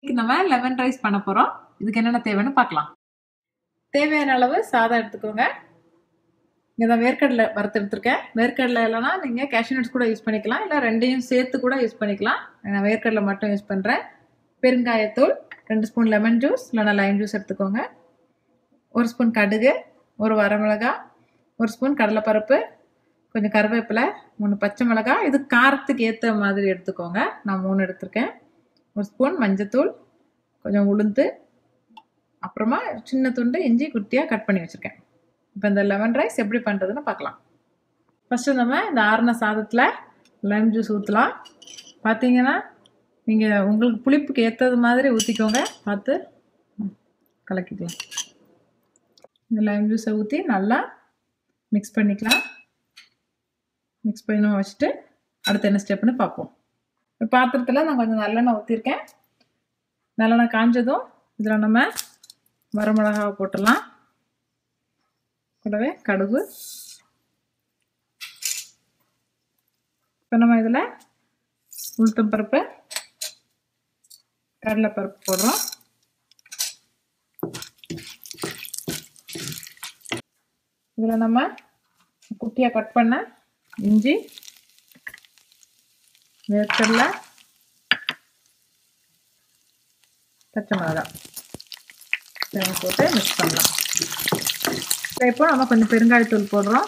இன்னைக்கு நம்ம lemon rice பண்ண போறோம். இதுக்கு என்னென்ன தேவைன்னு பார்க்கலாம். தேவையான அளவு சாதம் எடுத்துக்கோங்க. இங்க நான் வேர்க்கடலை வறுத்து எடுத்திருக்கேன். வேர்க்கடலை இல்லைன்னா நீங்க கேஷ்யூ நட்ஸ் கூட யூஸ் பண்ணிக்கலாம், இல்லை ரெண்டையும் சேர்த்து கூட யூஸ் பண்ணிக்கலாம். நான் வேர்க்கடலை மட்டும் யூஸ் பண்றேன். பெருங்காயத்தூள், 2 ஸ்பூன் லெமன் ஜூஸ் இல்லைன்னா லைம் ஜூஸ் எடுத்துக்கோங்க. 1 ஸ்பூன் கடுகு, 1 வரமிளகாய், 1 ஸ்பூன் கடலைப்பருப்பு, கொஞ்சம் கருவேப்பிலை, 3 பச்சை மிளகாய். இது காரத்துக்கு ஏற்ற மாதிரி எடுத்துக்கோங்க. நான் 3 எடுத்திருக்கேன். 1 ஸ்பூன் மஞ்சத்தூள், கொஞ்சம் உளுந்து, அப்புறமா சின்ன துண்டு இஞ்சி குட்டியாக கட் பண்ணி வச்சுருக்கேன். இப்போ இந்த லெமன் ரைஸ் எப்படி பண்ணுறதுன்னு பார்க்கலாம். ஃபஸ்ட்டு நம்ம இந்த ஆறின சாதத்தில் லெமன் ஜூஸ் ஊற்றலாம். பார்த்தீங்கன்னா நீங்கள் உங்களுக்கு புளிப்புக்கு ஏற்றது மாதிரி ஊற்றிக்கோங்க, பார்த்து கலக்கிக்கலாம். இந்த லெமன் ஜூஸை ஊற்றி நல்லா மிக்ஸ் பண்ணிக்கலாம். மிக்ஸ் பண்ணி வச்சுட்டு அடுத்து என்ன ஸ்டெப்னு பார்ப்போம். ஒரு பாத்திரத்தில் நான் கொஞ்சம் நல்லெண்ணெய் ஊற்றிருக்கேன். நல்லெண்ணெய் காஞ்சதும் இதில் நம்ம வரமிளகாவை போட்டுடலாம். கூடவே கடுகு. இப்போ நம்ம இதில் உளுத்தம் பருப்பு, கடலைப்பருப்பு போடுறோம். இதில் நம்ம குட்டியாக கட் பண்ண இஞ்சி, வேர்க்கடலை, பச்சை மிளகாய் போட்டு மிக்ஸ் பண்ணலாம். இப்போ நம்ம கொஞ்சம் பெருங்காயத்தூள் போடுறோம்.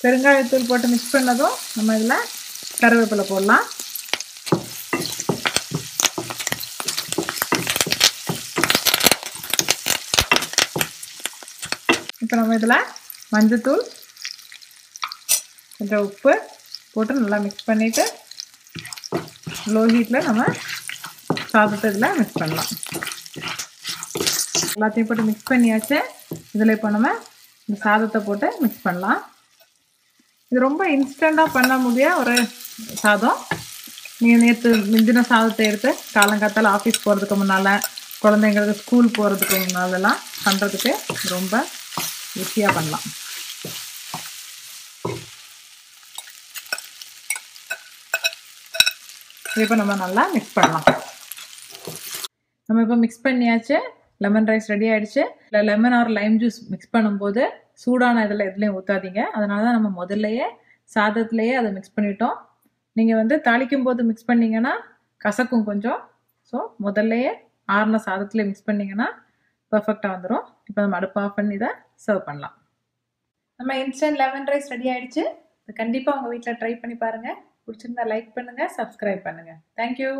பெருங்காயத்தூள் போட்டு மிக்ஸ் பண்ணதும் நம்ம இதில் கருவேப்பிலை போடலாம். இப்போ நம்ம இதில் மஞ்சத்தூள், கொஞ்சம் உப்பு போட்டு நல்லா மிக்ஸ் பண்ணிவிட்டு லோ ஹீட்டில் நம்ம சாதத்தை இதில் மிக்ஸ் பண்ணலாம். எல்லாத்தையும் போட்டு மிக்ஸ் பண்ணியாச்சு. இதில் இப்போ நம்ம இந்த சாதத்தை போட்டு மிக்ஸ் பண்ணலாம். இது ரொம்ப இன்ஸ்டண்ட்டாக பண்ண முடிய ஒரு சாதம். நீங்கள் நேற்று மிஞ்சின சாதத்தை எடுத்து காலங்காத்தால் ஆஃபீஸ் போகிறதுக்கு முன்னால், குழந்தைங்களுக்கு ஸ்கூல் போகிறதுக்கு முன்னாலெல்லாம் பண்ணுறதுக்கு ரொம்ப ஈஸியாக பண்ணலாம். இப்போ நம்ம நல்லா மிக்ஸ் பண்ணலாம். நம்ம இப்போ மிக்ஸ் பண்ணியாச்சு. லெமன் ரைஸ் ரெடி ஆகிடுச்சு. இல்லை lemon or lime juice mix பண்ணும்போது சூடான இதில் எதுலேயும் ஊற்றாதீங்க. அதனால தான் நம்ம முதல்லையே சாதத்துலேயே அதை மிக்ஸ் பண்ணிட்டோம். நீங்கள் தாளிக்கும் போது மிக்ஸ் பண்ணிங்கன்னா கசக்கும் கொஞ்சம். ஸோ முதல்லையே ஆறின சாதத்துலேயே மிக்ஸ் பண்ணிங்கன்னா பர்ஃபெக்டாக வந்துடும். இப்போ நம்ம அடுப்பு ஆஃப் பண்ணி இதை சர்வ் பண்ணலாம். நம்ம இன்ஸ்டன்ட் லெமன் ரைஸ் ரெடி ஆகிடுச்சு. இது கண்டிப்பாக உங்கள் வீட்டில் ட்ரை பண்ணி பாருங்கள். பிடிச்சிருந்தா லைக் பண்ணுங்கள், சப்ஸ்கிரைப் பண்ணுங்கள். தேங்க்யூ.